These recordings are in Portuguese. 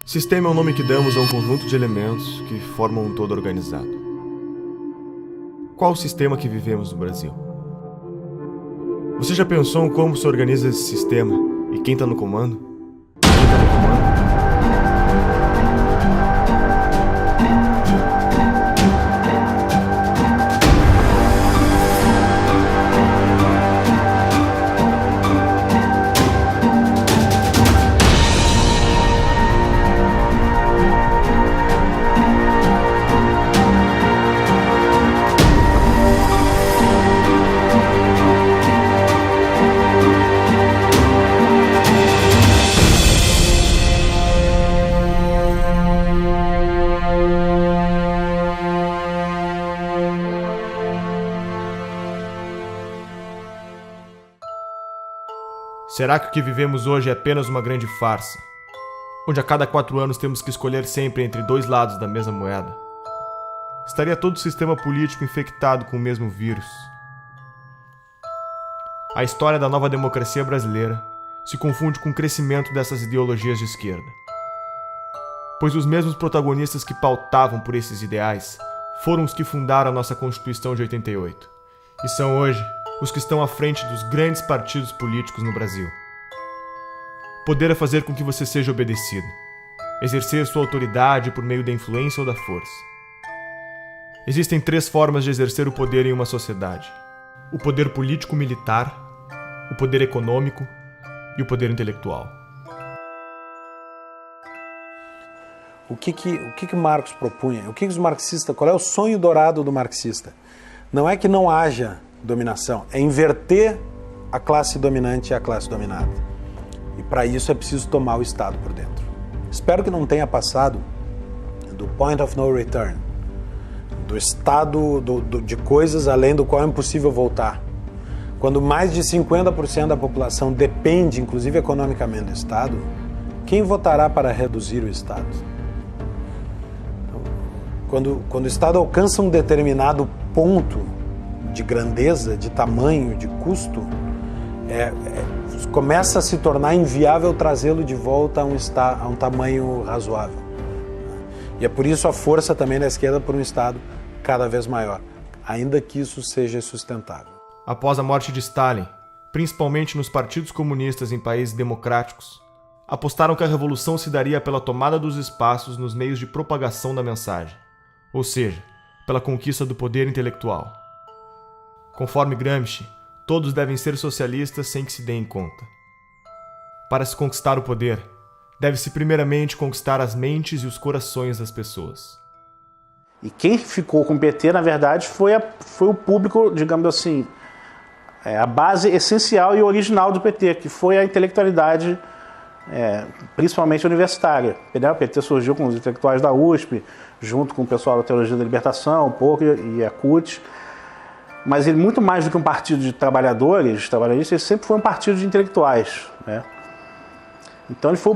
Sistema é o nome que damos a um conjunto de elementos que formam um todo organizado. Qual o sistema que vivemos no Brasil? Você já pensou em como se organiza esse sistema e quem está no comando? Será que o que vivemos hoje é apenas uma grande farsa, onde a cada 4 anos temos que escolher sempre entre dois lados da mesma moeda? Estaria todo o sistema político infectado com o mesmo vírus? A história da nova democracia brasileira se confunde com o crescimento dessas ideologias de esquerda, pois os mesmos protagonistas que pautavam por esses ideais foram os que fundaram a nossa Constituição de 88, e são hoje os que estão à frente dos grandes partidos políticos no Brasil. Poder é fazer com que você seja obedecido, exercer sua autoridade por meio da influência ou da força. Existem 3 formas de exercer o poder em uma sociedade: o poder político-militar, o poder econômico e o poder intelectual. O que Marx propunha? O que os marxistas? Qual é o sonho dourado do marxista? Não é que não haja dominação, é inverter a classe dominante e a classe dominada. E para isso é preciso tomar o Estado por dentro. Espero que não tenha passado do point of no return, do estado de coisas além do qual é impossível voltar. Quando mais de 50% da população depende, inclusive economicamente, do Estado, quem votará para reduzir o Estado? Quando o Estado alcança um determinado ponto de grandeza, de tamanho, de custo, começa a se tornar inviável trazê-lo de volta a um tamanho razoável. E é por isso a força também da esquerda por um Estado cada vez maior, ainda que isso seja sustentável. Após a morte de Stalin, principalmente nos partidos comunistas em países democráticos, apostaram que a revolução se daria pela tomada dos espaços nos meios de propagação da mensagem, ou seja, pela conquista do poder intelectual. Conforme Gramsci, todos devem ser socialistas sem que se deem conta. Para se conquistar o poder, deve-se primeiramente conquistar as mentes e os corações das pessoas. E quem ficou com o PT, na verdade, foi o público, digamos assim, a base essencial e original do PT, que foi a intelectualidade, principalmente universitária. O PT surgiu com os intelectuais da USP, junto com o pessoal da Teologia da Libertação, um pouco, e a CUT. Mas ele, muito mais do que um partido de trabalhadores, ele sempre foi um partido de intelectuais, né? Então ele foi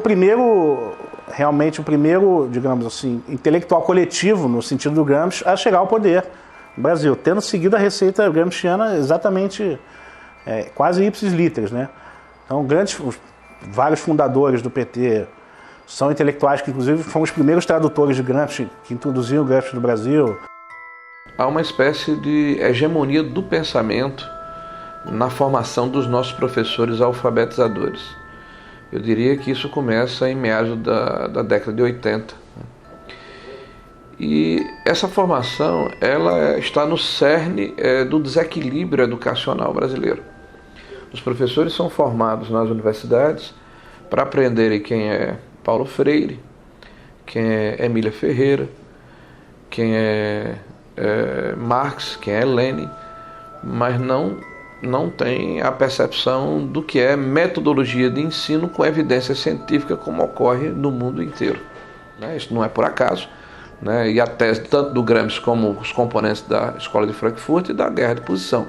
realmente o primeiro, digamos assim, intelectual coletivo, no sentido do Gramsci, a chegar ao poder no Brasil, tendo seguido a receita gramsciana exatamente, quase ipsis literis, né? Então vários fundadores do PT são intelectuais que, inclusive, foram os primeiros tradutores de Gramsci, que introduziram o Gramsci no Brasil. Há uma espécie de hegemonia do pensamento na formação dos nossos professores alfabetizadores. Eu diria que isso começa em meados da década de 80. E essa formação ela está no cerne do desequilíbrio educacional brasileiro. Os professores são formados nas universidades para aprenderem quem é Paulo Freire, quem é Emília Ferreira, quem é Marx, quem é Lenin, mas não tem a percepção do que é metodologia de ensino com evidência científica, como ocorre no mundo inteiro. Isso não é por acaso, né? E a tese tanto do Gramsci como os componentes da Escola de Frankfurt e da Guerra de Posição.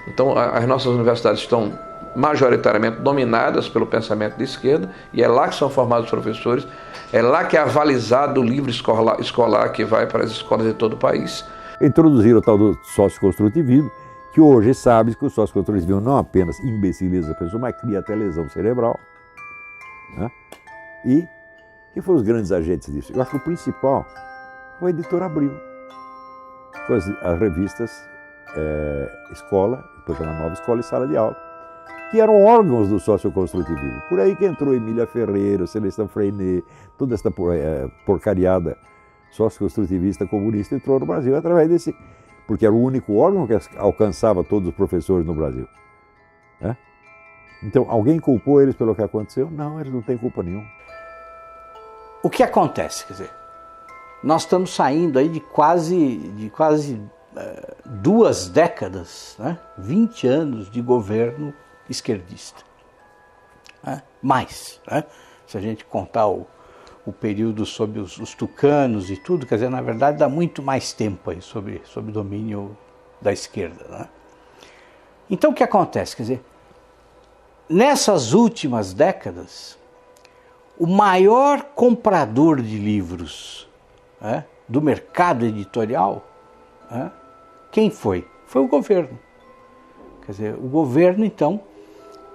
Então as nossas universidades estão majoritariamente dominadas pelo pensamento de esquerda, e é lá que são formados os professores, é lá que é avalizado o livro escolar que vai para as escolas de todo o país. Introduziram o tal do socioconstrutivismo, que hoje sabe que o socioconstrutivismo não apenas imbeciliza a pessoa, mas cria até lesão cerebral, né? E Quem foram os grandes agentes disso? Eu acho que o principal foi a editora Abril. Foi as revistas Escola, depois era Nova Escola e Sala de Aula, que eram órgãos do socioconstrutivismo. Por aí que entrou Emília Ferreira, Celestin Freinet, toda essa porcariada socioconstrutivista comunista entrou no Brasil através desse, porque era o único órgão que alcançava todos os professores no Brasil. Né? Então, alguém culpou eles pelo que aconteceu? Não, eles não têm culpa nenhuma. O que acontece? Quer dizer, nós estamos saindo aí de quase 2 décadas, né? 20 anos de governo esquerdista. Né? Mais, né? Se a gente contar o período sob os tucanos e tudo, quer dizer, na verdade dá muito mais tempo aí sob domínio da esquerda. Né? Então o que acontece? Quer dizer, nessas últimas décadas, o maior comprador de livros, né, do mercado editorial, né, quem foi? Foi o governo. Quer dizer, o governo, então,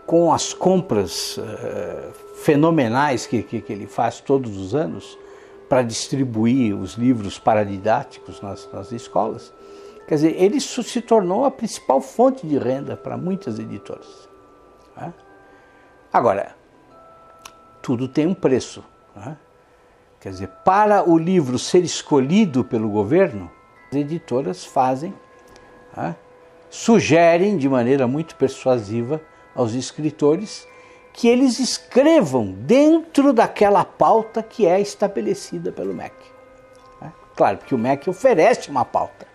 com as compras fenomenais que ele faz todos os anos para distribuir os livros paradidáticos nas escolas, quer dizer, ele se tornou a principal fonte de renda para muitas editoras. Né? Agora, tudo tem um preço. Né? Quer dizer, para o livro ser escolhido pelo governo, as editoras fazem, né, sugerem de maneira muito persuasiva aos escritores que eles escrevam dentro daquela pauta que é estabelecida pelo MEC. Né? Claro que o MEC oferece uma pauta.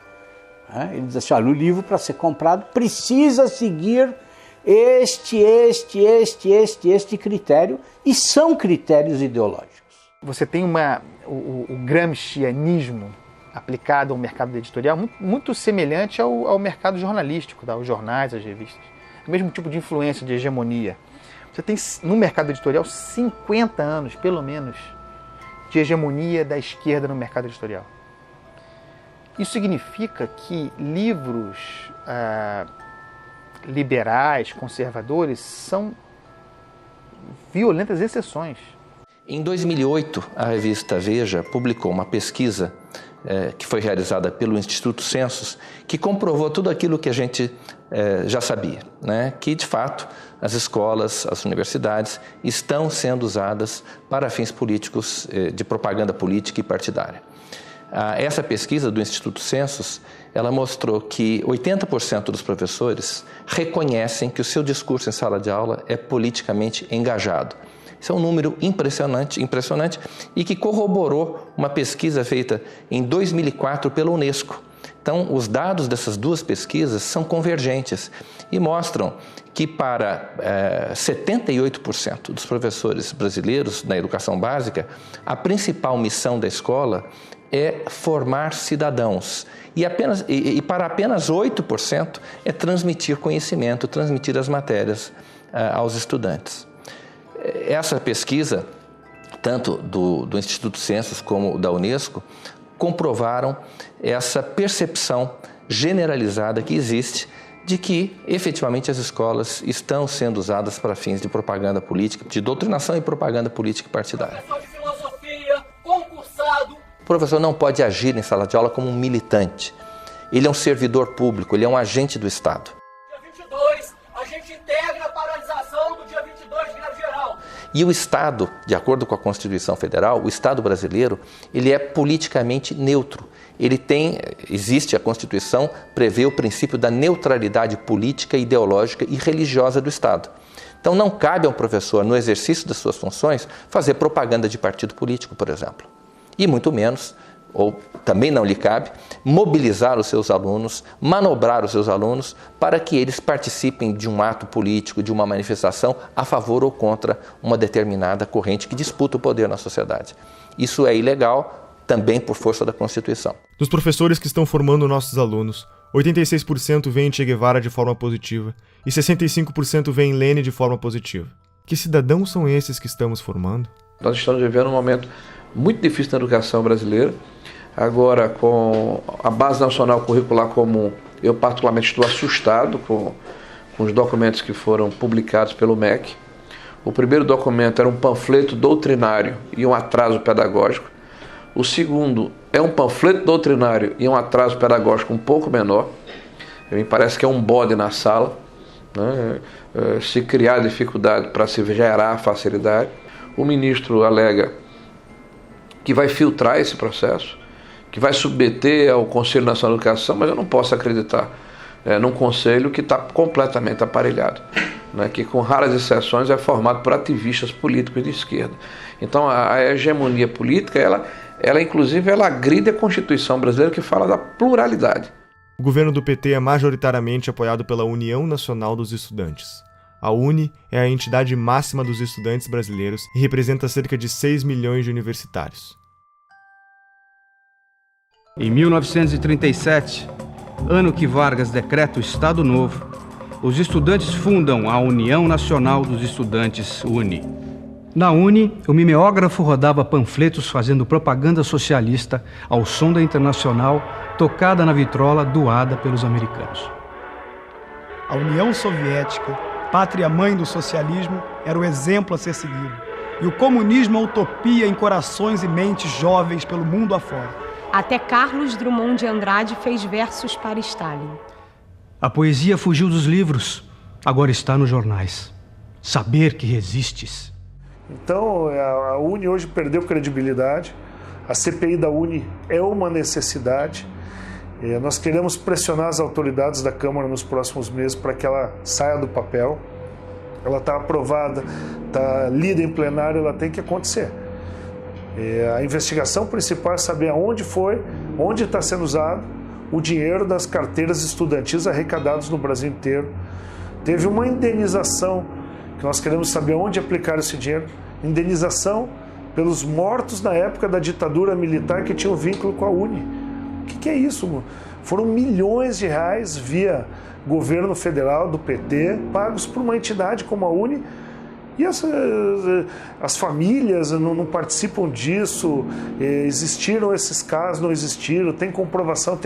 Né? Ele diz assim, olha, o livro para ser comprado precisa seguir este critério, e são critérios ideológicos. Você tem o gramscianismo aplicado ao mercado editorial muito semelhante ao mercado jornalístico, aos jornais, às revistas. O mesmo tipo de influência, de hegemonia. Você tem no mercado editorial 50 anos, pelo menos, de hegemonia da esquerda no mercado editorial. Isso significa que livros liberais, conservadores, são violentas exceções. Em 2008, a revista Veja publicou uma pesquisa que foi realizada pelo Instituto Census, que comprovou tudo aquilo que a gente já sabia, né? Que, de fato, as escolas, as universidades estão sendo usadas para fins políticos, de propaganda política e partidária. Essa pesquisa do Instituto Census, ela mostrou que 80% dos professores reconhecem que o seu discurso em sala de aula é politicamente engajado. Isso é um número impressionante e que corroborou uma pesquisa feita em 2004 pela Unesco. Então, os dados dessas duas pesquisas são convergentes e mostram que para 78% dos professores brasileiros na educação básica, a principal missão da escola é formar cidadãos. E para apenas 8% é transmitir conhecimento, transmitir as matérias aos estudantes. Essa pesquisa, tanto do Instituto Census como da Unesco, comprovaram essa percepção generalizada que existe de que, efetivamente, as escolas estão sendo usadas para fins de propaganda política, de doutrinação e propaganda política partidária. Professor de filosofia, concursado. O professor não pode agir em sala de aula como um militante. Ele é um servidor público, ele é um agente do Estado. Dia 22, a gente integra a paralisação do dia 22 de greve geral. E o Estado, de acordo com a Constituição Federal, o Estado brasileiro, ele é politicamente neutro. Existe a Constituição, prevê o princípio da neutralidade política, ideológica e religiosa do Estado. Então não cabe ao professor, no exercício das suas funções, fazer propaganda de partido político, por exemplo. E muito menos, ou também não lhe cabe, mobilizar os seus alunos, manobrar os seus alunos para que eles participem de um ato político, de uma manifestação a favor ou contra uma determinada corrente que disputa o poder na sociedade. Isso é ilegal, também por força da Constituição. Dos professores que estão formando nossos alunos, 86% veem Che Guevara de forma positiva e 65% veem Lênin de forma positiva. Que cidadãos são esses que estamos formando? Nós estamos vivendo um momento muito difícil na educação brasileira. Agora, com a Base Nacional Curricular Comum, eu particularmente estou assustado com os documentos que foram publicados pelo MEC, O primeiro documento era um panfleto doutrinário e um atraso pedagógico. O segundo é um panfleto doutrinário e um atraso pedagógico um pouco menor. Me parece que é um bode na sala, né? Se criar dificuldade para se gerar facilidade. O ministro alega que vai filtrar esse processo, que vai submeter ao Conselho Nacional de Educação, mas eu não posso acreditar num conselho que está completamente aparelhado, né, que com raras exceções é formado por ativistas políticos de esquerda. Então a hegemonia política, ela inclusive agride a Constituição brasileira, que fala da pluralidade. O governo do PT é majoritariamente apoiado pela União Nacional dos Estudantes. A UNE é a entidade máxima dos estudantes brasileiros e representa cerca de 6 milhões de universitários. Em 1937, ano que Vargas decreta o Estado Novo, os estudantes fundam a União Nacional dos Estudantes, UNE. Na UNE, o mimeógrafo rodava panfletos fazendo propaganda socialista ao som da Internacional, tocada na vitrola doada pelos americanos. A União Soviética, pátria-mãe do socialismo, era o exemplo a ser seguido. E o comunismo a utopia em corações e mentes jovens pelo mundo afora. Até Carlos Drummond de Andrade fez versos para Stalin. A poesia fugiu dos livros, agora está nos jornais. Saber que resistes. Então, a UNE hoje perdeu credibilidade, a CPI da UNE é uma necessidade. Nós queremos pressionar as autoridades da Câmara nos próximos meses para que ela saia do papel. Ela está aprovada, está lida em plenário, ela tem que acontecer. A investigação principal é saber aonde foi, onde está sendo usado o dinheiro das carteiras estudantis arrecadadas no Brasil inteiro. Teve uma indenização, que nós queremos saber onde aplicar esse dinheiro, indenização pelos mortos na época da ditadura militar que tinham vínculo com a UNE. O que é isso? Foram milhões de reais via governo federal do PT, pagos por uma entidade como a UNE, e as famílias não participam disso. Existiram esses casos, não existiram, tem comprovação,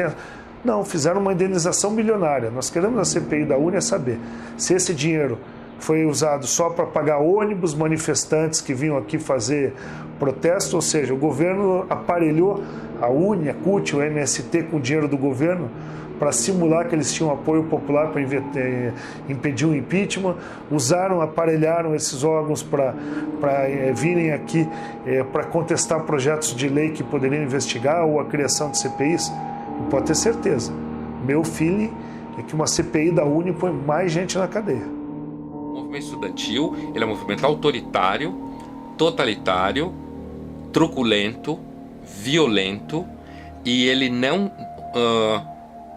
não, fizeram uma indenização milionária. Nós queremos na CPI da UNE saber se esse dinheiro foi usado só para pagar ônibus, manifestantes que vinham aqui fazer protesto, ou seja, o governo aparelhou a UNE, a CUT, o MST com o dinheiro do governo para simular que eles tinham apoio popular para impedir o impeachment, aparelharam esses órgãos para virem aqui para contestar projetos de lei que poderiam investigar ou a criação de CPIs. E pode ter certeza, meu feeling é que uma CPI da UNE põe mais gente na cadeia. O movimento estudantil ele é um movimento autoritário, totalitário, truculento, violento, e ele não...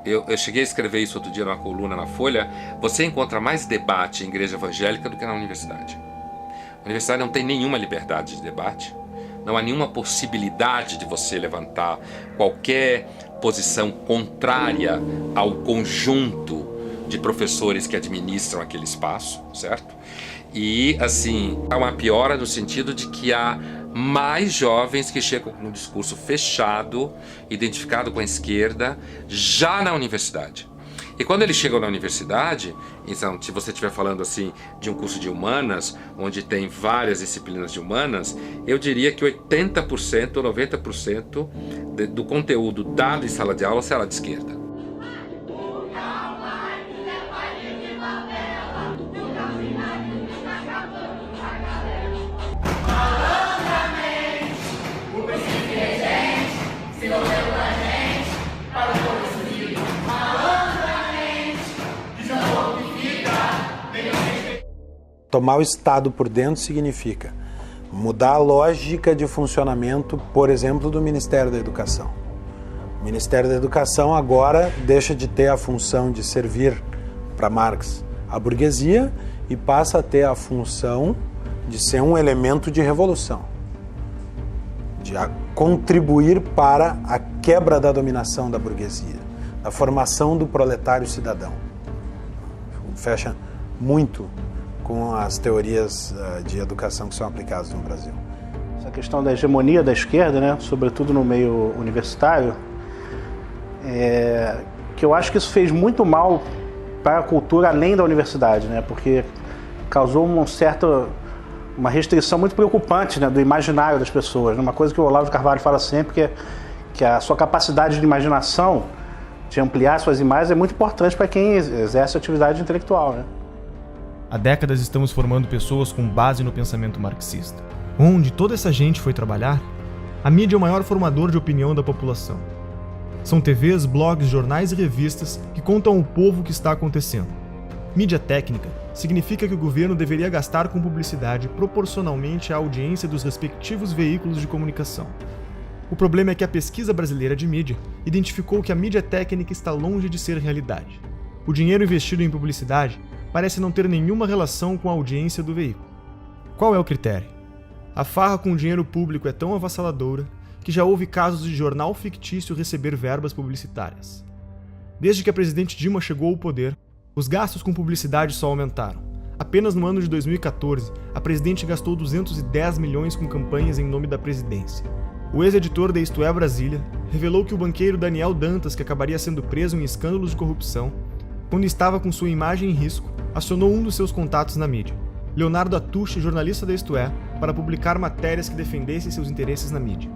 Eu cheguei a escrever isso outro dia numa coluna na Folha. Você encontra mais debate em igreja evangélica do que na universidade. A universidade não tem nenhuma liberdade de debate, não há nenhuma possibilidade de você levantar qualquer posição contrária ao conjunto de professores que administram aquele espaço, certo? E, assim, há uma piora no sentido de que há mais jovens que chegam com um discurso fechado, identificado com a esquerda, já na universidade. E quando eles chegam na universidade, então, se você estiver falando assim de um curso de humanas, onde tem várias disciplinas de humanas, eu diria que 80% ou 90% do conteúdo dado em sala de aula será de esquerda. Tomar o Estado por dentro significa mudar a lógica de funcionamento, por exemplo, do Ministério da Educação. O Ministério da Educação agora deixa de ter a função de servir para Marx a burguesia e passa a ter a função de ser um elemento de revolução, de contribuir para a quebra da dominação da burguesia, da formação do proletário cidadão. Fecha muito com as teorias de educação que são aplicadas no Brasil. Essa questão da hegemonia da esquerda, né, sobretudo no meio universitário, que eu acho que isso fez muito mal para a cultura além da universidade, né, porque causou um certo uma restrição muito preocupante, né, do imaginário das pessoas. Uma coisa que o Olavo de Carvalho fala sempre, que a sua capacidade de imaginação, de ampliar suas imagens, é muito importante para quem exerce atividade intelectual, né? Há décadas estamos formando pessoas com base no pensamento marxista. Onde toda essa gente foi trabalhar? A mídia é o maior formador de opinião da população. São TVs, blogs, jornais e revistas que contam ao povo o que está acontecendo. Mídia técnica significa que o governo deveria gastar com publicidade proporcionalmente à audiência dos respectivos veículos de comunicação. O problema é que a pesquisa brasileira de mídia identificou que a mídia técnica está longe de ser realidade. O dinheiro investido em publicidade parece não ter nenhuma relação com a audiência do veículo. Qual é o critério? A farra com o dinheiro público é tão avassaladora que já houve casos de jornal fictício receber verbas publicitárias. Desde que a presidente Dilma chegou ao poder, os gastos com publicidade só aumentaram. Apenas no ano de 2014, a presidente gastou 210 milhões com campanhas em nome da presidência. O ex-editor da Isto É Brasília revelou que o banqueiro Daniel Dantas, que acabaria sendo preso em escândalos de corrupção, quando estava com sua imagem em risco, acionou um dos seus contatos na mídia, Leonardo Atushi, jornalista da Isto É, para publicar matérias que defendessem seus interesses na mídia.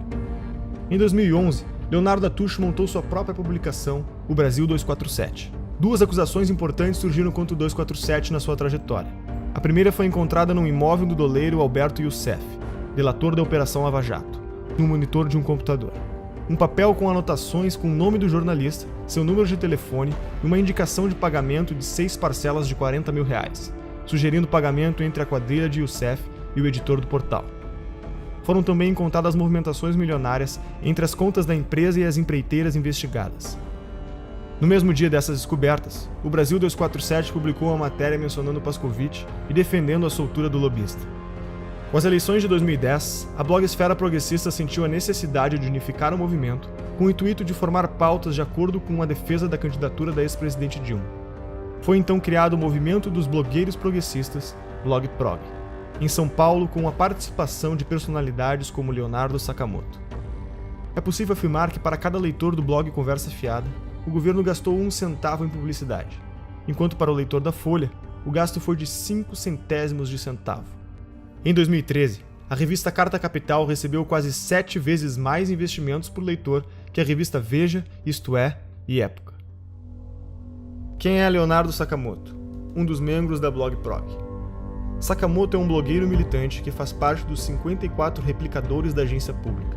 Em 2011, Leonardo Atushi montou sua própria publicação, o Brasil 247. Duas acusações importantes surgiram contra o 247 na sua trajetória. A primeira foi encontrada num imóvel do doleiro Alberto Youssef, delator da Operação Lava Jato, no monitor de um computador. Um papel com anotações com o nome do jornalista, seu número de telefone e uma indicação de pagamento de 6 parcelas de R$40 mil, sugerindo pagamento entre a quadrilha de Youssef e o editor do portal. Foram também encontradas movimentações milionárias entre as contas da empresa e as empreiteiras investigadas. No mesmo dia dessas descobertas, o Brasil 247 publicou uma matéria mencionando Pascovitch e defendendo a soltura do lobista. Com as eleições de 2010, a blogosfera progressista sentiu a necessidade de unificar o movimento com o intuito de formar pautas de acordo com a defesa da candidatura da ex-presidente Dilma. Foi então criado o movimento dos blogueiros progressistas, BlogProg, em São Paulo, com a participação de personalidades como Leonardo Sakamoto. É possível afirmar que para cada leitor do blog Conversa Fiada, o governo gastou 1 centavo em publicidade, enquanto para o leitor da Folha, o gasto foi de 5 centésimos de centavo. Em 2013, a revista Carta Capital recebeu quase 7 vezes mais investimentos por leitor que a revista Veja, Isto É e Época. Quem é Leonardo Sakamoto? Um dos membros da BlogProg. Sakamoto é um blogueiro militante que faz parte dos 54 replicadores da Agência Pública,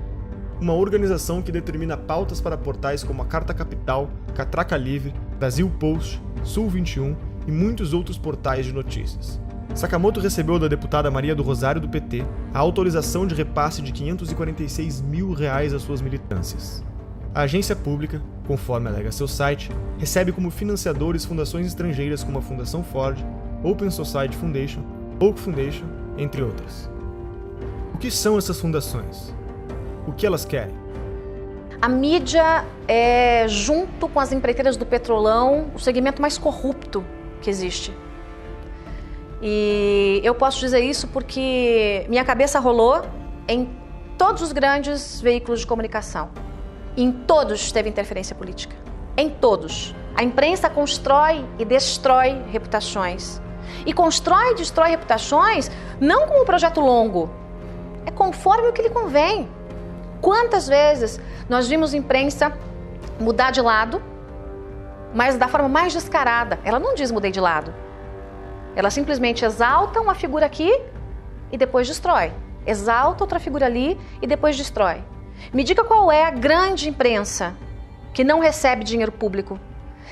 uma organização que determina pautas para portais como a Carta Capital, Catraca Livre, Brasil Post, Sul 21 e muitos outros portais de notícias. Sakamoto recebeu da deputada Maria do Rosário do PT a autorização de repasse de R$546 mil às suas militâncias. A agência pública, conforme alega seu site, recebe como financiadores fundações estrangeiras como a Fundação Ford, Open Society Foundation, Oak Foundation, entre outras. O que são essas fundações? O que elas querem? A mídia é, junto com as empreiteiras do petrolão, o segmento mais corrupto que existe. E eu posso dizer isso porque minha cabeça rolou em todos os grandes veículos de comunicação. Em todos teve interferência política. Em todos. A imprensa constrói e destrói reputações. E constrói e destrói reputações não como um projeto longo. É conforme o que lhe convém. Quantas vezes nós vimos a imprensa mudar de lado, mas da forma mais descarada. Ela não diz mudei de lado. Ela simplesmente exalta uma figura aqui e depois destrói. Exalta outra figura ali e depois destrói. Me diga qual é a grande imprensa que não recebe dinheiro público,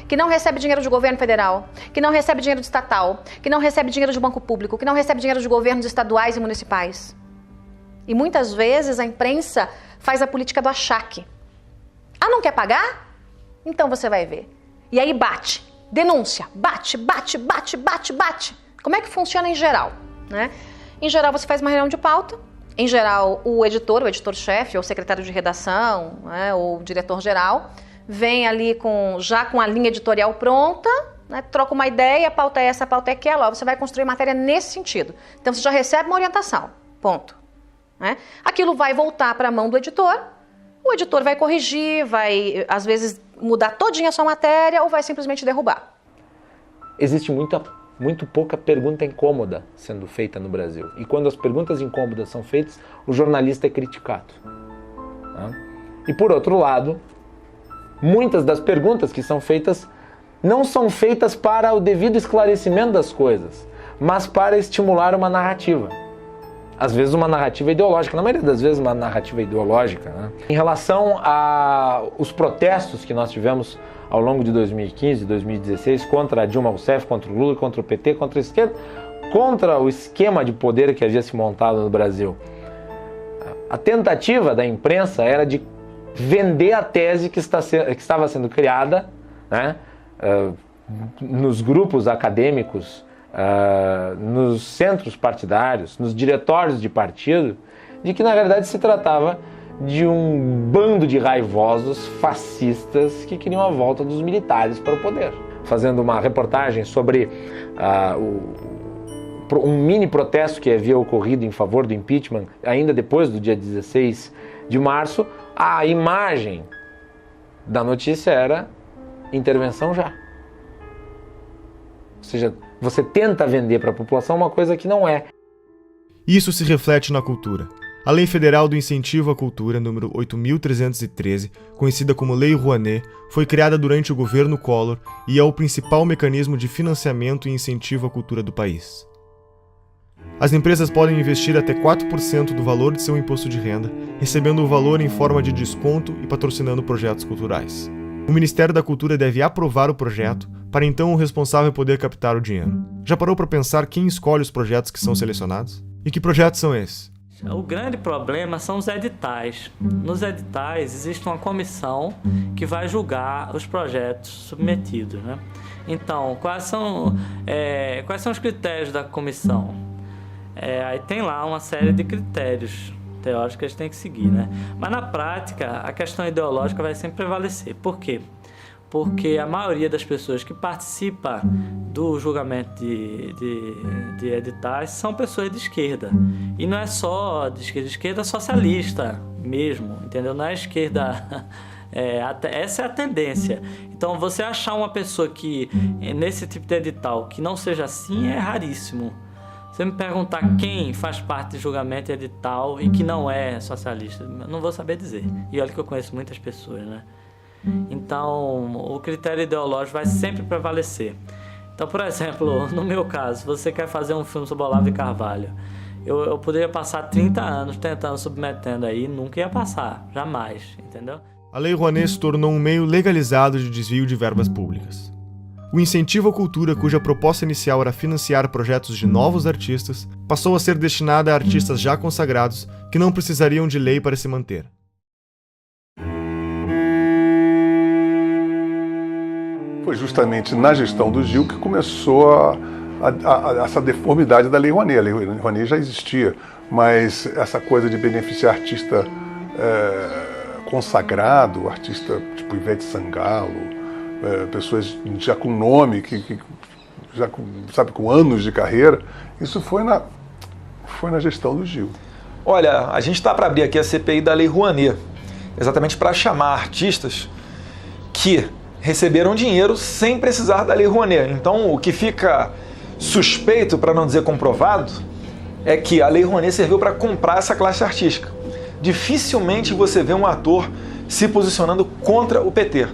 que não recebe dinheiro de governo federal, que não recebe dinheiro de estatal, que não recebe dinheiro de banco público, que não recebe dinheiro de governos estaduais e municipais. E muitas vezes a imprensa faz a política do achaque. Ah, não quer pagar? Então você vai ver. E aí bate. Denúncia, bate. Como é que funciona em geral, né? Em geral, você faz uma reunião de pauta. Em geral, o editor-chefe, ou secretário de redação, né, ou diretor-geral, vem ali já com a linha editorial pronta, né, troca uma ideia, a pauta é essa, a pauta é aquela, você vai construir matéria nesse sentido. Então, você já recebe uma orientação, ponto. Né? Aquilo vai voltar para a mão do editor, o editor vai corrigir, vai, às vezes, mudar todinha a sua matéria ou vai simplesmente derrubar. Existe muita muito pouca pergunta incômoda sendo feita no Brasil. E quando as perguntas incômodas são feitas, o jornalista é criticado. E por outro lado, muitas das perguntas que são feitas não são feitas para o devido esclarecimento das coisas, mas para estimular uma narrativa. Às vezes uma narrativa ideológica, na maioria das vezes uma narrativa ideológica. Né? Em relação aos protestos que nós tivemos ao longo de 2015 e 2016 contra a Dilma Rousseff, contra o Lula, contra o PT, contra a esquerda, contra o esquema de poder que havia se montado no Brasil. A tentativa da imprensa era de vender a tese que estava sendo criada, né, nos grupos acadêmicos, nos centros partidários, nos diretórios de partido, de que na verdade se tratava de um bando de raivosos fascistas que queriam a volta dos militares para o poder. Fazendo uma reportagem sobre um mini protesto que havia ocorrido em favor do impeachment, ainda depois do dia 16 de março, a imagem da notícia era intervenção já. Ou seja, você tenta vender para a população uma coisa que não é. Isso se reflete na cultura. A Lei Federal do Incentivo à Cultura, número 8.313, conhecida como Lei Rouanet, foi criada durante o governo Collor e é o principal mecanismo de financiamento e incentivo à cultura do país. As empresas podem investir até 4% do valor de seu imposto de renda, recebendo o valor em forma de desconto e patrocinando projetos culturais. O Ministério da Cultura deve aprovar o projeto, para então o responsável poder captar o dinheiro. Já parou para pensar quem escolhe os projetos que são selecionados? E que projetos são esses? O grande problema são os editais. Nos editais existe uma comissão que vai julgar os projetos submetidos, né? Então, quais são os critérios da comissão? Aí tem lá uma série de critérios teóricos que eles têm que seguir, né? Mas na prática, a questão ideológica vai sempre prevalecer. Por quê? Porque a maioria das pessoas que participa do julgamento de editais são pessoas de esquerda. E não é só de esquerda socialista mesmo, entendeu? Não é esquerda... essa é a tendência. Então, você achar uma pessoa que, nesse tipo de edital, que não seja assim, é raríssimo. Você me perguntar quem faz parte de julgamento edital e que não é socialista, eu não vou saber dizer. E olha que eu conheço muitas pessoas, né? Então, o critério ideológico vai sempre prevalecer. Então, por exemplo, no meu caso, você quer fazer um filme sobre Olavo de Carvalho, eu poderia passar 30 anos tentando, submetendo aí, nunca ia passar, jamais, entendeu? A Lei Rouanet se tornou um meio legalizado de desvio de verbas públicas. O incentivo à cultura, cuja proposta inicial era financiar projetos de novos artistas, passou a ser destinada a artistas já consagrados que não precisariam de lei para se manter. Foi justamente na gestão do Gil que começou essa deformidade da Lei Rouanet. A Lei Rouanet já existia, mas essa coisa de beneficiar artista consagrado, artista tipo Ivete Sangalo, pessoas já com nome, já com anos de carreira, isso foi na gestão do Gil. Olha, a gente está para abrir aqui a CPI da Lei Rouanet, exatamente para chamar artistas que receberam dinheiro sem precisar da Lei Rouanet. Então, o que fica suspeito, para não dizer comprovado, é que a Lei Rouanet serviu para comprar essa classe artística. Dificilmente você vê um ator se posicionando contra o PT.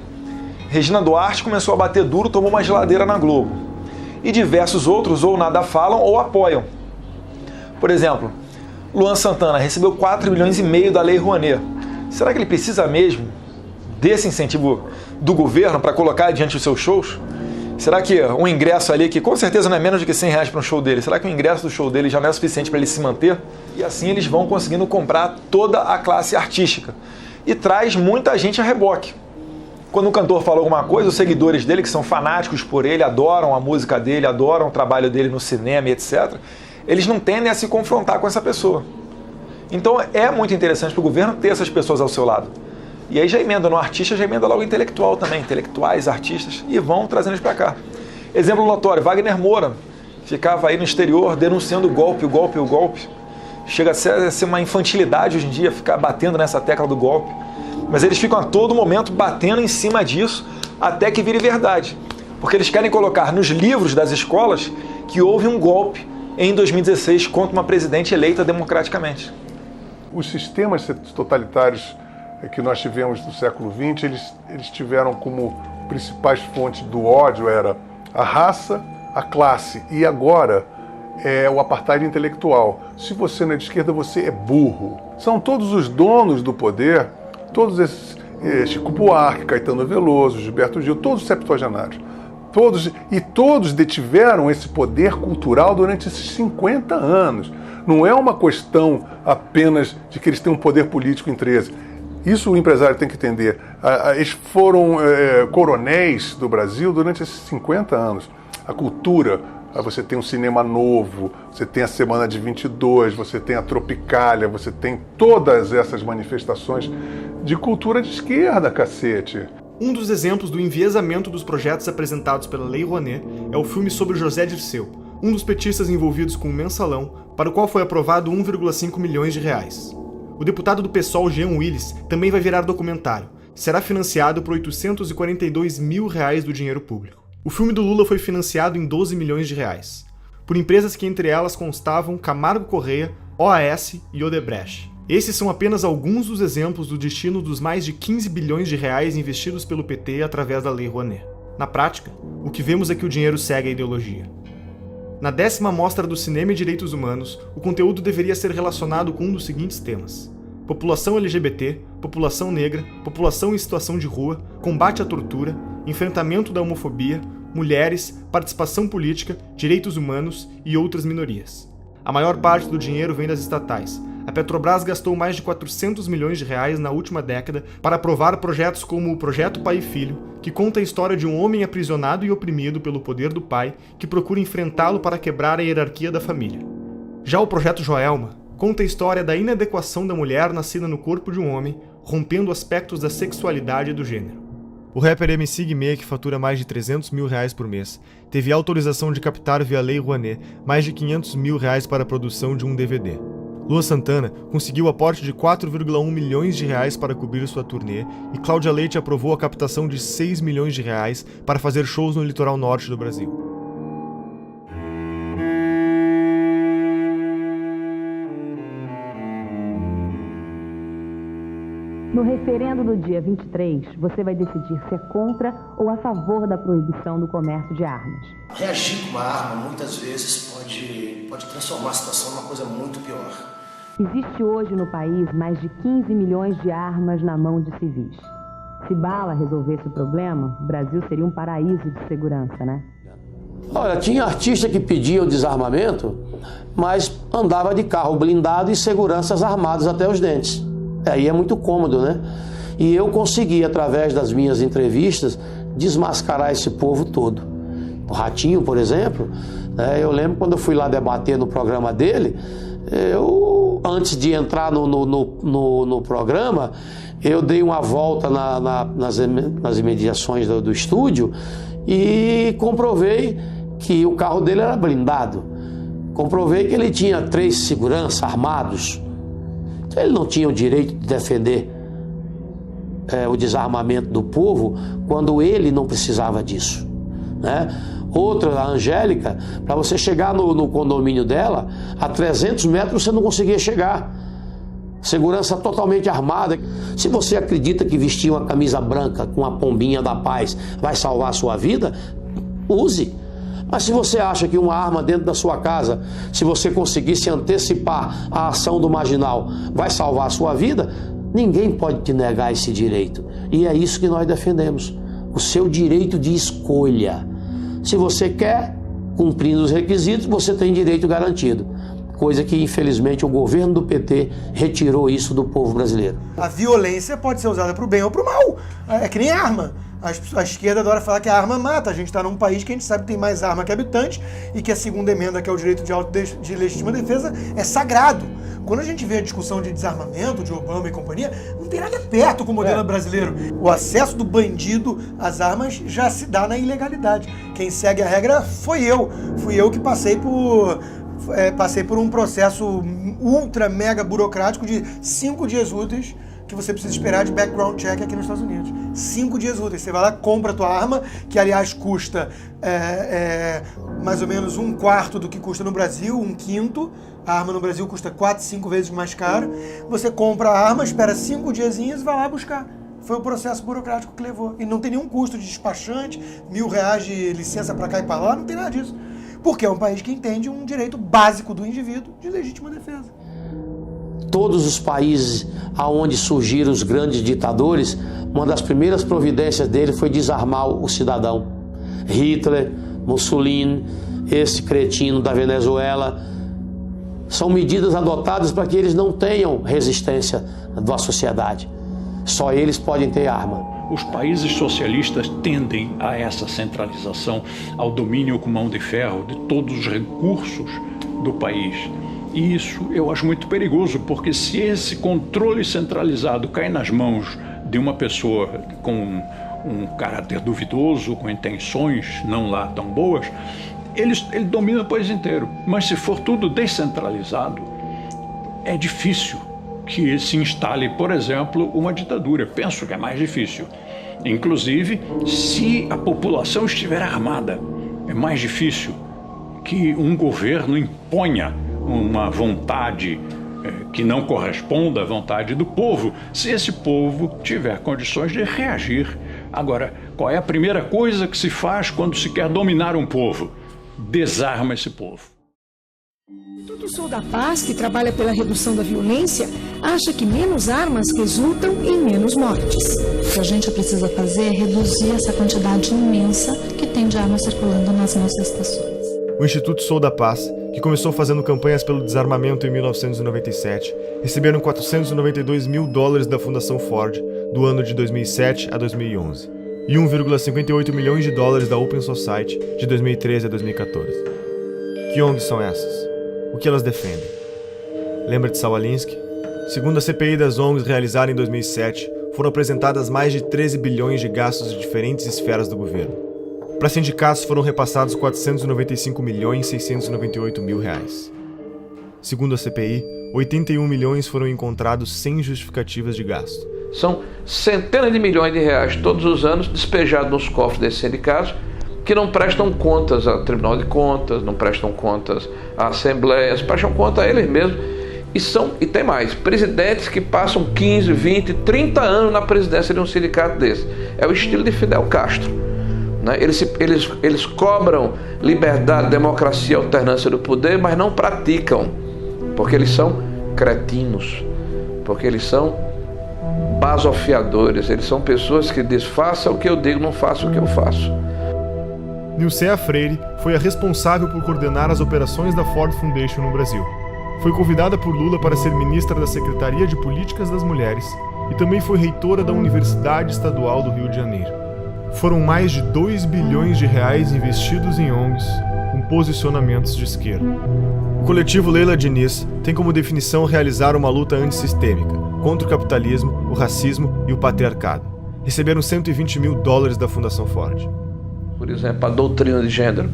Regina Duarte começou a bater duro, tomou uma geladeira na Globo. E diversos outros ou nada falam ou apoiam. Por exemplo, Luan Santana recebeu 4,5 milhões da Lei Rouanet. Será que ele precisa mesmo desse incentivo do governo para colocar diante dos seus shows? Será que um ingresso ali, que com certeza não é menos de que R$100 para um show dele, será que o ingresso do show dele já não é suficiente para ele se manter? E assim eles vão conseguindo comprar toda a classe artística. E traz muita gente a reboque. Quando um cantor fala alguma coisa, os seguidores dele, que são fanáticos por ele, adoram a música dele, adoram o trabalho dele no cinema e etc., eles não tendem a se confrontar com essa pessoa. Então é muito interessante para o governo ter essas pessoas ao seu lado. E aí já emenda no artista, já emenda logo intelectual também, intelectuais, artistas, e vão trazendo eles para cá. Exemplo notório, Wagner Moura ficava aí no exterior denunciando o golpe. Chega a ser uma infantilidade hoje em dia ficar batendo nessa tecla do golpe. Mas eles ficam a todo momento batendo em cima disso até que vire verdade. Porque eles querem colocar nos livros das escolas que houve um golpe em 2016 contra uma presidente eleita democraticamente. Os sistemas totalitários que nós tivemos no século XX, eles tiveram como principais fontes do ódio era a raça, a classe e agora o apartheid intelectual. Se você não é de esquerda, você é burro. São todos os donos do poder, todos esses, Chico Buarque, Caetano Veloso, Gilberto Gil, todos os septuagenários. Todos detiveram esse poder cultural durante esses 50 anos. Não é uma questão apenas de que eles têm um poder político em 13. Isso o empresário tem que entender. Eles foram coronéis do Brasil durante esses 50 anos. A cultura, você tem um cinema novo, você tem a Semana de 22, você tem a Tropicália, você tem todas essas manifestações de cultura de esquerda, cacete. Um dos exemplos do enviesamento dos projetos apresentados pela Lei Rouanet é o filme sobre José Dirceu, um dos petistas envolvidos com o mensalão, para o qual foi aprovado 1,5 milhões de reais. O deputado do PSOL, Jean Willis, também vai virar documentário. Será financiado por 842 mil reais do dinheiro público. O filme do Lula foi financiado em 12 milhões de reais, por empresas que entre elas constavam Camargo Correia, OAS e Odebrecht. Esses são apenas alguns dos exemplos do destino dos mais de 15 bilhões de reais investidos pelo PT através da Lei Rouanet. Na prática, o que vemos é que o dinheiro segue a ideologia. Na 10ª Mostra do Cinema e Direitos Humanos, o conteúdo deveria ser relacionado com um dos seguintes temas: população LGBT, população negra, população em situação de rua, combate à tortura, enfrentamento da homofobia, mulheres, participação política, direitos humanos e outras minorias. A maior parte do dinheiro vem das estatais. A Petrobras gastou mais de 400 milhões de reais na última década para aprovar projetos como o Projeto Pai e Filho, que conta a história de um homem aprisionado e oprimido pelo poder do pai, que procura enfrentá-lo para quebrar a hierarquia da família. Já o Projeto Joelma conta a história da inadequação da mulher nascida no corpo de um homem, rompendo aspectos da sexualidade e do gênero. O rapper MC Guimê, que fatura mais de 300 mil reais por mês, teve autorização de captar via Lei Rouanet mais de 500 mil reais para a produção de um DVD. Luan Santana conseguiu aporte de 4,1 milhões de reais para cobrir sua turnê e Cláudia Leite aprovou a captação de 6 milhões de reais para fazer shows no litoral norte do Brasil. No referendo do dia 23, você vai decidir se é contra ou a favor da proibição do comércio de armas. Reagir com uma arma, muitas vezes, pode transformar a situação numa coisa muito pior. Existe hoje no país mais de 15 milhões de armas na mão de civis. Se bala resolvesse o problema, o Brasil seria um paraíso de segurança, né? Olha, tinha artista que pedia o desarmamento, mas andava de carro blindado e seguranças armados até os dentes. Aí é muito cômodo, né? E eu consegui, através das minhas entrevistas, desmascarar esse povo todo. O Ratinho, por exemplo, eu lembro quando eu fui lá debater no programa dele, antes de entrar no programa, eu dei uma volta nas imediações do estúdio e comprovei que o carro dele era blindado. Comprovei que ele tinha 3 seguranças armados. Ele não tinha o direito de defender o desarmamento do povo quando ele não precisava disso, né? Outra, a Angélica, para você chegar no condomínio dela, a 300 metros você não conseguia chegar. Segurança totalmente armada. Se você acredita que vestir uma camisa branca com a pombinha da paz vai salvar a sua vida, use. Mas se você acha que uma arma dentro da sua casa, se você conseguir se antecipar à ação do marginal, vai salvar a sua vida, ninguém pode te negar esse direito. E é isso que nós defendemos, o seu direito de escolha. Se você quer, cumprindo os requisitos, você tem direito garantido. Coisa que, infelizmente, o governo do PT retirou isso do povo brasileiro. A violência pode ser usada para o bem ou para o mal. É que nem arma. A esquerda adora falar que a arma mata. A gente está num país que a gente sabe que tem mais arma que habitante e que a segunda emenda, que é o direito de legítima defesa, é sagrado. Quando a gente vê a discussão de desarmamento, de Obama e companhia, não tem nada perto com o modelo brasileiro. O acesso do bandido às armas já se dá na ilegalidade. Quem segue a regra foi eu. Fui eu que passei por um processo ultra mega burocrático de 5 dias úteis que você precisa esperar de background check aqui nos Estados Unidos. 5 dias úteis. Você vai lá, compra a tua arma, que aliás custa mais ou menos 1/4 do que custa no Brasil, 1/5. A arma no Brasil custa 4, 5 vezes mais caro. Você compra a arma, espera 5 diazinhos e vai lá buscar. Foi o processo burocrático que levou. E não tem nenhum custo de despachante, R$1.000 de licença para cá e para lá, não tem nada disso. Porque é um país que entende um direito básico do indivíduo de legítima defesa. Todos os países aonde surgiram os grandes ditadores, uma das primeiras providências dele foi desarmar o cidadão. Hitler, Mussolini, esse cretino da Venezuela, são medidas adotadas para que eles não tenham resistência da sociedade. Só eles podem ter arma. Os países socialistas tendem a essa centralização, ao domínio com mão de ferro de todos os recursos do país. E isso eu acho muito perigoso, porque se esse controle centralizado cai nas mãos de uma pessoa com um caráter duvidoso, com intenções não lá tão boas, ele domina o país inteiro. Mas se for tudo descentralizado, é difícil que se instale, por exemplo, uma ditadura. Penso que é mais difícil. Inclusive, se a população estiver armada, é mais difícil que um governo imponha uma vontade que não corresponda à vontade do povo, se esse povo tiver condições de reagir. Agora, qual é a primeira coisa que se faz quando se quer dominar um povo? Desarma esse povo. O Instituto Sou da Paz, que trabalha pela redução da violência, acha que menos armas resultam em menos mortes. O que a gente precisa fazer é reduzir essa quantidade imensa que tem de armas circulando nas nossas estações. O Instituto Sou da Paz, que começou fazendo campanhas pelo desarmamento em 1997, receberam $492 mil da Fundação Ford do ano de 2007 a 2011 e $1,58 milhões da Open Society de 2013 a 2014. Que ONGs são essas? O que elas defendem? Lembra de Saul Alinsky? Segundo a CPI das ONGs realizada em 2007, foram apresentadas mais de 13 bilhões de gastos de diferentes esferas do governo. Para sindicatos foram repassados R$495.698.000. Segundo a CPI, 81 milhões foram encontrados sem justificativas de gasto. São centenas de milhões de reais todos os anos despejados nos cofres desses sindicatos que não prestam contas ao Tribunal de Contas, não prestam contas à Assembleia, prestam conta a eles mesmos. E tem mais, presidentes que passam 15, 20, 30 anos na presidência de um sindicato desse. É o estilo de Fidel Castro. Eles cobram liberdade, democracia, alternância do poder, mas não praticam, porque eles são cretinos, porque eles são basofiadores, eles são pessoas que dizem, faça o que eu digo, não faça o que eu faço. Nilceia Freire foi a responsável por coordenar as operações da Ford Foundation no Brasil. Foi convidada por Lula para ser ministra da Secretaria de Políticas das Mulheres e também foi reitora da Universidade Estadual do Rio de Janeiro. Foram mais de 2 bilhões de reais investidos em ONGs com posicionamentos de esquerda. O coletivo Leila Diniz tem como definição realizar uma luta antissistêmica contra o capitalismo, o racismo e o patriarcado. Receberam $120 mil da Fundação Ford. Por exemplo, a doutrina de gênero,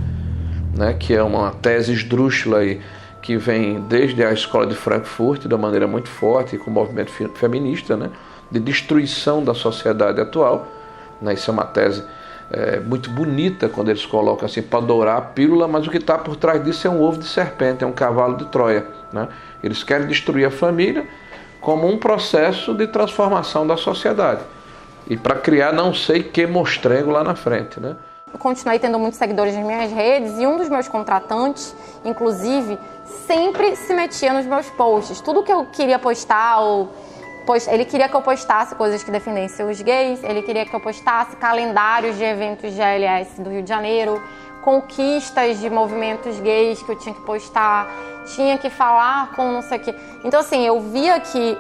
que é uma tese esdrúxula aí, que vem desde a escola de Frankfurt, de uma maneira muito forte, com o movimento feminista, de destruição da sociedade atual. Isso é uma tese muito bonita quando eles colocam assim para dourar a pílula, mas o que está por trás disso é um ovo de serpente, é um cavalo de Troia. Eles querem destruir a família como um processo de transformação da sociedade e para criar não sei que mostrengo lá na frente. Eu continuei tendo muitos seguidores nas minhas redes e um dos meus contratantes, inclusive, sempre se metia nos meus posts. Tudo que eu queria postar, ele queria que eu postasse coisas que defendessem os gays, ele queria que eu postasse calendários de eventos de ALS do Rio de Janeiro, conquistas de movimentos gays que eu tinha que postar, tinha que falar com não sei o quê. Então, assim, eu via que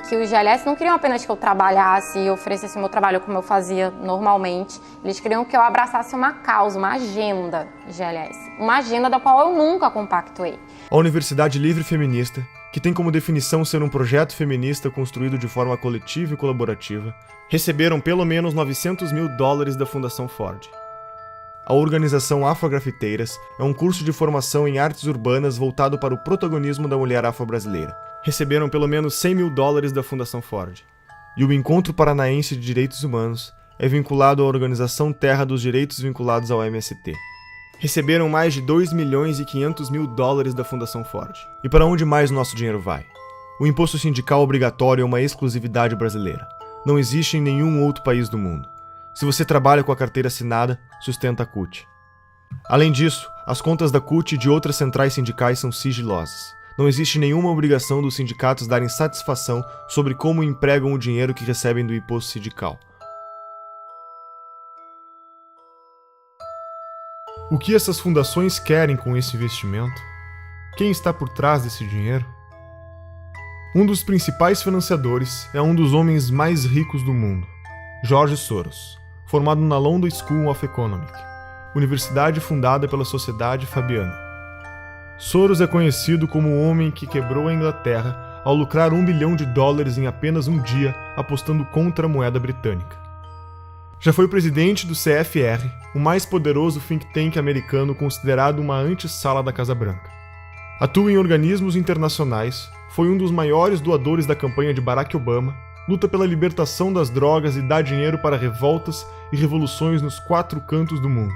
que os GLS não queriam apenas que eu trabalhasse e oferecesse o meu trabalho como eu fazia normalmente. Eles queriam que eu abraçasse uma causa, uma agenda GLS. Uma agenda da qual eu nunca compactuei. A Universidade Livre Feminista, que tem como definição ser um projeto feminista construído de forma coletiva e colaborativa, receberam pelo menos $900 mil da Fundação Ford. A organização Afrografiteiras é um curso de formação em artes urbanas voltado para o protagonismo da mulher afro-brasileira. receberam pelo menos $100 mil da Fundação Ford. E o Encontro Paranaense de Direitos Humanos é vinculado à Organização Terra dos Direitos vinculados ao MST. Receberam mais de $2.500.000 da Fundação Ford. E para onde mais o nosso dinheiro vai? O imposto sindical obrigatório é uma exclusividade brasileira. Não existe em nenhum outro país do mundo. Se você trabalha com a carteira assinada, sustenta a CUT. Além disso, as contas da CUT e de outras centrais sindicais são sigilosas. Não existe nenhuma obrigação dos sindicatos darem satisfação sobre como empregam o dinheiro que recebem do imposto sindical. O que essas fundações querem com esse investimento? Quem está por trás desse dinheiro? Um dos principais financiadores é um dos homens mais ricos do mundo, George Soros, formado na London School of Economics, universidade fundada pela Sociedade Fabiana. Soros é conhecido como o homem que quebrou a Inglaterra ao lucrar $1 bilhão em apenas um dia apostando contra a moeda britânica. Já foi presidente do CFR, o mais poderoso think tank americano considerado uma antessala da Casa Branca. Atua em organismos internacionais, foi um dos maiores doadores da campanha de Barack Obama, luta pela libertação das drogas e dá dinheiro para revoltas e revoluções nos 4 cantos do mundo,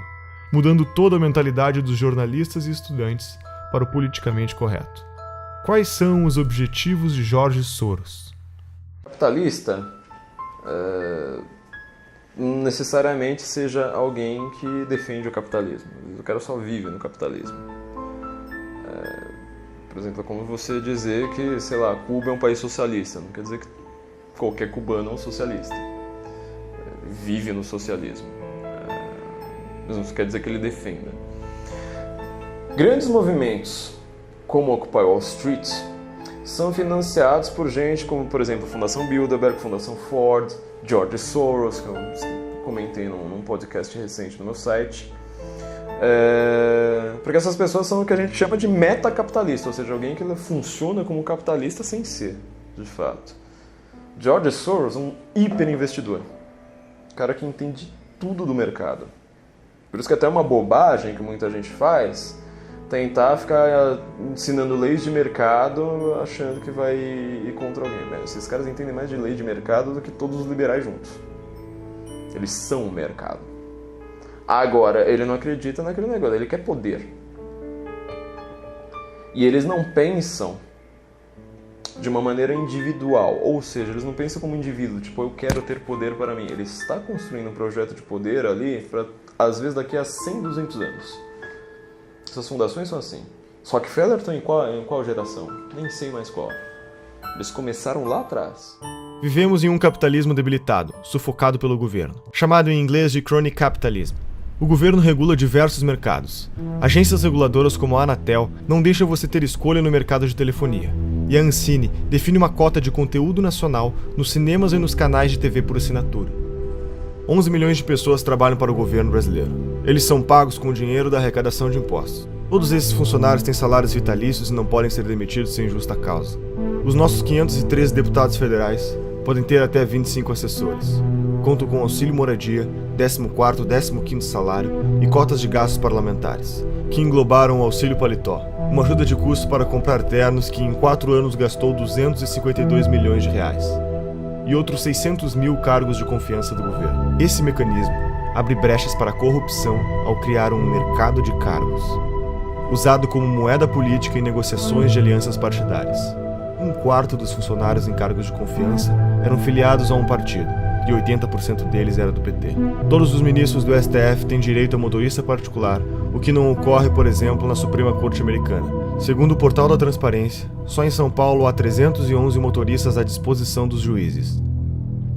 mudando toda a mentalidade dos jornalistas e estudantes para o politicamente correto. Quais são os objetivos de George Soros? Capitalista não necessariamente seja alguém que defende o capitalismo. O cara só vive no capitalismo. Por exemplo, é como você dizer que, sei lá, Cuba é um país socialista. Não quer dizer que qualquer cubano é um socialista. Vive no socialismo. Mas não quer dizer que ele defenda. Grandes movimentos, como Occupy Wall Street, são financiados por gente como, por exemplo, a Fundação Bilderberg, Fundação Ford, George Soros, que eu comentei num podcast recente no meu site. Porque essas pessoas são o que a gente chama de metacapitalista, ou seja, alguém que funciona como capitalista sem ser, de fato. George Soros é um hiperinvestidor, cara que entende tudo do mercado. Por isso que até é uma bobagem que muita gente faz, tentar ficar ensinando leis de mercado achando que vai ir contra alguém. Esses caras entendem mais de lei de mercado do que todos os liberais juntos. Eles são o mercado. Agora, ele não acredita naquele negócio, ele quer poder. E eles não pensam de uma maneira individual, ou seja, eles não pensam como indivíduo, tipo, eu quero ter poder para mim. Ele está construindo um projeto de poder ali, para, às vezes, daqui a 100, 200 anos. Essas fundações são assim. Só que Featherton em qual geração? Nem sei mais qual. Eles começaram lá atrás. Vivemos em um capitalismo debilitado, sufocado pelo governo, chamado em inglês de crony capitalism. O governo regula diversos mercados. Agências reguladoras como a Anatel não deixam você ter escolha no mercado de telefonia. E a Ancine define uma cota de conteúdo nacional nos cinemas e nos canais de TV por assinatura. 11 milhões de pessoas trabalham para o governo brasileiro. Eles são pagos com o dinheiro da arrecadação de impostos. Todos esses funcionários têm salários vitalícios e não podem ser demitidos sem justa causa. Os nossos 513 deputados federais podem ter até 25 assessores. Contam com auxílio moradia, 14º, 15º salário e cotas de gastos parlamentares, que englobaram o auxílio paletó, uma ajuda de custo para comprar ternos que em 4 anos gastou R$252 milhões. E outros 600 mil cargos de confiança do governo. Esse mecanismo abre brechas para a corrupção ao criar um mercado de cargos, usado como moeda política em negociações de alianças partidárias. 1/4 dos funcionários em cargos de confiança eram filiados a um partido, e 80% deles era do PT. Todos os ministros do STF têm direito a motorista particular, o que não ocorre, por exemplo, na Suprema Corte Americana. Segundo o Portal da Transparência, só em São Paulo há 311 motoristas à disposição dos juízes.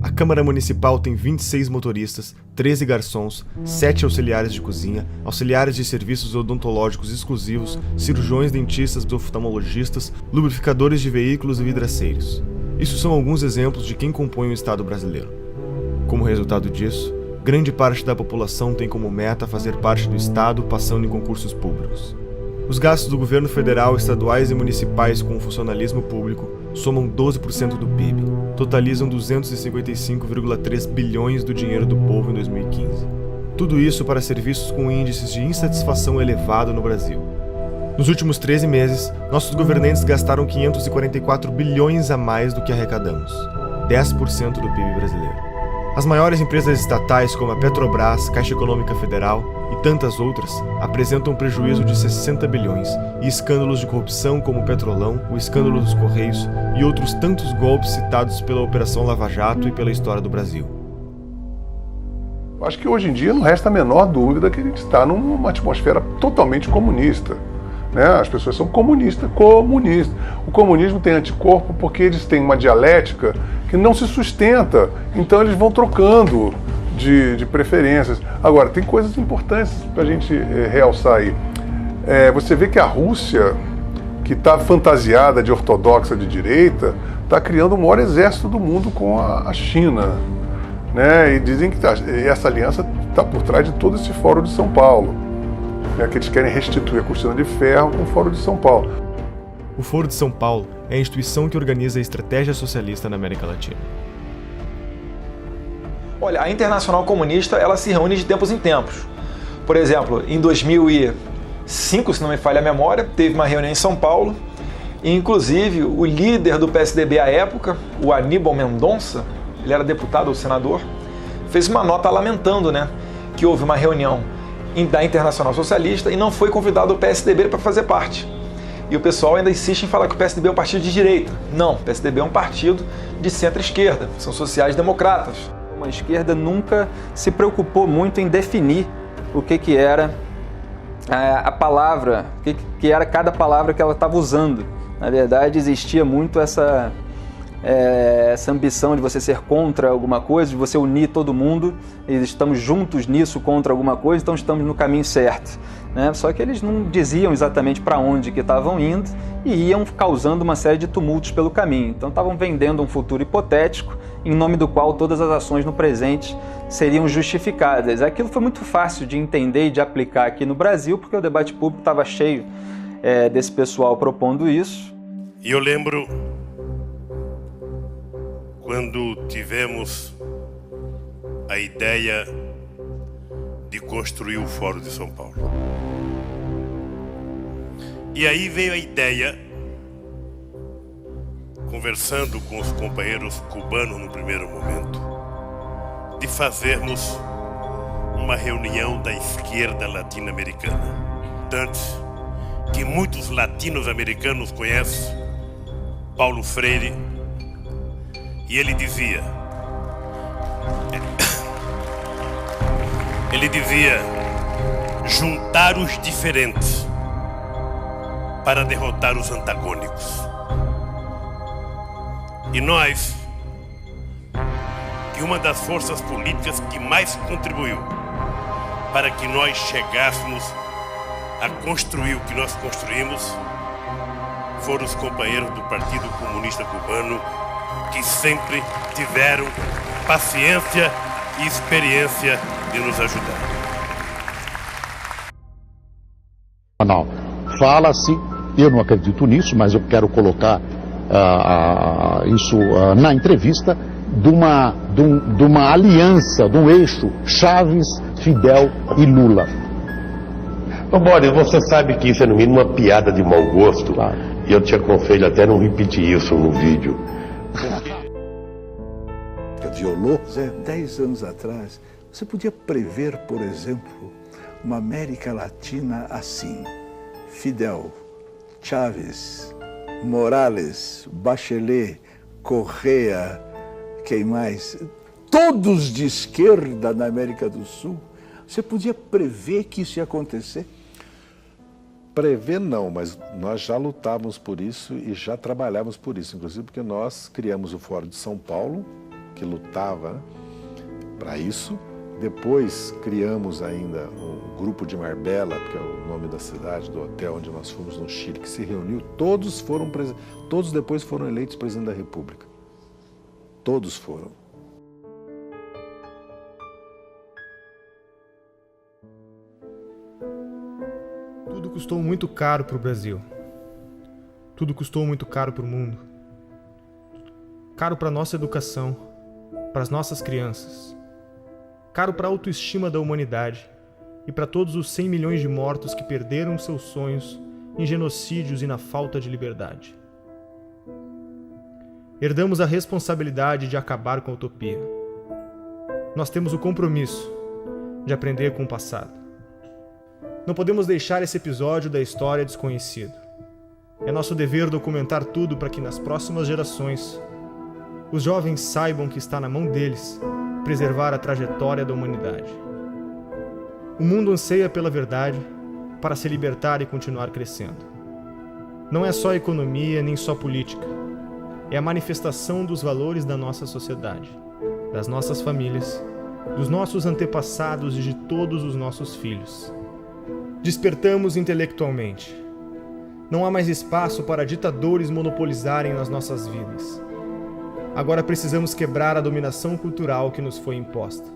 A Câmara Municipal tem 26 motoristas, 13 garçons, 7 auxiliares de cozinha, auxiliares de serviços odontológicos exclusivos, cirurgiões, dentistas, oftalmologistas, lubrificadores de veículos e vidraceiros. Isso são alguns exemplos de quem compõe o Estado brasileiro. Como resultado disso, grande parte da população tem como meta fazer parte do Estado passando em concursos públicos. Os gastos do governo federal, estaduais e municipais com o funcionalismo público somam 12% do PIB, totalizam 255,3 bilhões do dinheiro do povo em 2015. Tudo isso para serviços com índices de insatisfação elevado no Brasil. Nos últimos 13 meses, nossos governantes gastaram 544 bilhões a mais do que arrecadamos, 10% do PIB brasileiro. As maiores empresas estatais, como a Petrobras, Caixa Econômica Federal e tantas outras, apresentam prejuízo de 60 bilhões e escândalos de corrupção como o Petrolão, o escândalo dos Correios e outros tantos golpes citados pela Operação Lava Jato e pela história do Brasil. Acho que hoje em dia não resta a menor dúvida que a gente está numa atmosfera totalmente comunista. Né? As pessoas são comunistas. O comunismo tem anticorpo porque eles têm uma dialética que não se sustenta. Então eles vão trocando de preferências. Agora, tem coisas importantes para a gente realçar aí. Você vê que a Rússia, que está fantasiada de ortodoxa de direita, está criando o maior exército do mundo com a China. Né? E dizem que essa aliança está por trás de todo esse Fórum de São Paulo. Que eles querem restituir a cortina de ferro com o Fórum de São Paulo. O Foro de São Paulo é a instituição que organiza a estratégia socialista na América Latina. Olha, a Internacional Comunista ela se reúne de tempos em tempos. Por exemplo, em 2005, se não me falha a memória, teve uma reunião em São Paulo e, inclusive, o líder do PSDB à época, o Aníbal Mendonça, ele era deputado ou senador, fez uma nota lamentando, que houve uma reunião da Internacional Socialista e não foi convidado o PSDB para fazer parte. E o pessoal ainda insiste em falar que o PSDB é um partido de direita. Não, o PSDB é um partido de centro-esquerda, são sociais-democratas. A esquerda nunca se preocupou muito em definir o que era a palavra, o que era cada palavra que ela estava usando. Na verdade, existia muito essa ambição de você ser contra alguma coisa, de você unir todo mundo, e estamos juntos nisso contra alguma coisa, então estamos no caminho certo. Só que eles não diziam exatamente para onde que estavam indo e iam causando uma série de tumultos pelo caminho. Então estavam vendendo um futuro hipotético, em nome do qual todas as ações no presente seriam justificadas. Aquilo foi muito fácil de entender e de aplicar aqui no Brasil, porque o debate público estava cheio desse pessoal propondo isso. E eu lembro quando tivemos a ideia de construir o Fórum de São Paulo. E aí veio a ideia, conversando com os companheiros cubanos no primeiro momento, de fazermos uma reunião da esquerda latino-americana. Tanto que muitos latinos-americanos conhecem Paulo Freire, e ele dizia, juntar os diferentes para derrotar os antagônicos. E nós, que uma das forças políticas que mais contribuiu para que nós chegássemos a construir o que nós construímos, foram os companheiros do Partido Comunista Cubano, que sempre tiveram paciência e experiência de nos ajudar. Não, fala-se, eu não acredito nisso, mas eu quero colocar isso na entrevista, de uma aliança, de um eixo Chaves, Fidel e Lula. Ô Boris, você sabe que isso é no mínimo uma piada de mau gosto, claro. E eu te aconselho até não repetir isso no vídeo. Violou, 10 anos atrás, você podia prever, por exemplo, uma América Latina assim: Fidel, Chávez, Morales, Bachelet, Correa, quem mais? Todos de esquerda na América do Sul. Você podia prever que isso ia acontecer? Prever não, mas nós já lutávamos por isso e já trabalhávamos por isso, inclusive porque nós criamos o Fórum de São Paulo, que lutava para isso. Depois criamos ainda o Grupo de Marbella, que é o nome da cidade, do hotel onde nós fomos no Chile, que se reuniu. Todos depois foram eleitos presidente da República. Todos foram. Tudo custou muito caro para o Brasil. Tudo custou muito caro para o mundo. Caro para a nossa educação, para as nossas crianças. Caro para a autoestima da humanidade e para todos os 100 milhões de mortos que perderam seus sonhos em genocídios e na falta de liberdade. Herdamos a responsabilidade de acabar com a utopia. Nós temos o compromisso de aprender com o passado. Não podemos deixar esse episódio da história desconhecido. É nosso dever documentar tudo para que nas próximas gerações os jovens saibam que está na mão deles preservar a trajetória da humanidade. O mundo anseia pela verdade para se libertar e continuar crescendo. Não é só economia nem só política. É a manifestação dos valores da nossa sociedade, das nossas famílias, dos nossos antepassados e de todos os nossos filhos. Despertamos intelectualmente. Não há mais espaço para ditadores monopolizarem nas nossas vidas. Agora precisamos quebrar a dominação cultural que nos foi imposta.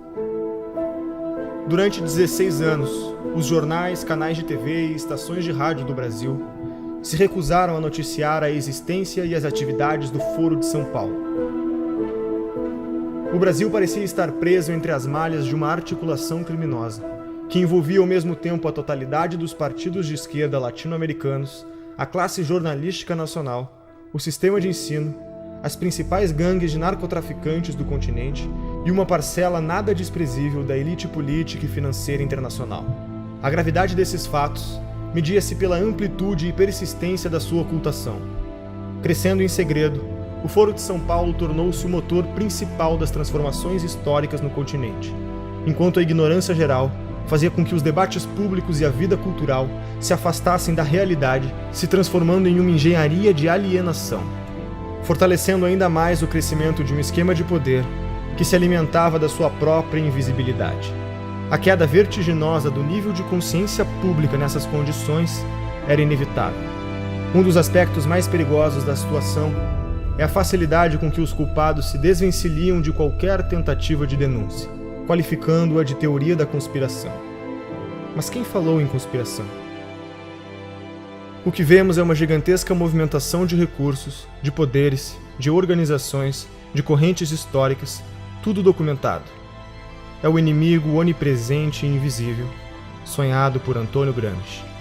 Durante 16 anos, os jornais, canais de TV e estações de rádio do Brasil se recusaram a noticiar a existência e as atividades do Foro de São Paulo. O Brasil parecia estar preso entre as malhas de uma articulação criminosa, que envolvia ao mesmo tempo a totalidade dos partidos de esquerda latino-americanos, a classe jornalística nacional, o sistema de ensino, as principais gangues de narcotraficantes do continente e uma parcela nada desprezível da elite política e financeira internacional. A gravidade desses fatos media-se pela amplitude e persistência da sua ocultação. Crescendo em segredo, o Foro de São Paulo tornou-se o motor principal das transformações históricas no continente, enquanto a ignorância geral fazia com que os debates públicos e a vida cultural se afastassem da realidade, se transformando em uma engenharia de alienação, fortalecendo ainda mais o crescimento de um esquema de poder que se alimentava da sua própria invisibilidade. A queda vertiginosa do nível de consciência pública nessas condições era inevitável. Um dos aspectos mais perigosos da situação é a facilidade com que os culpados se desvencilham de qualquer tentativa de denúncia, qualificando-a de teoria da conspiração. Mas quem falou em conspiração? O que vemos é uma gigantesca movimentação de recursos, de poderes, de organizações, de correntes históricas, tudo documentado. É o inimigo onipresente e invisível, sonhado por Antônio Gramsci.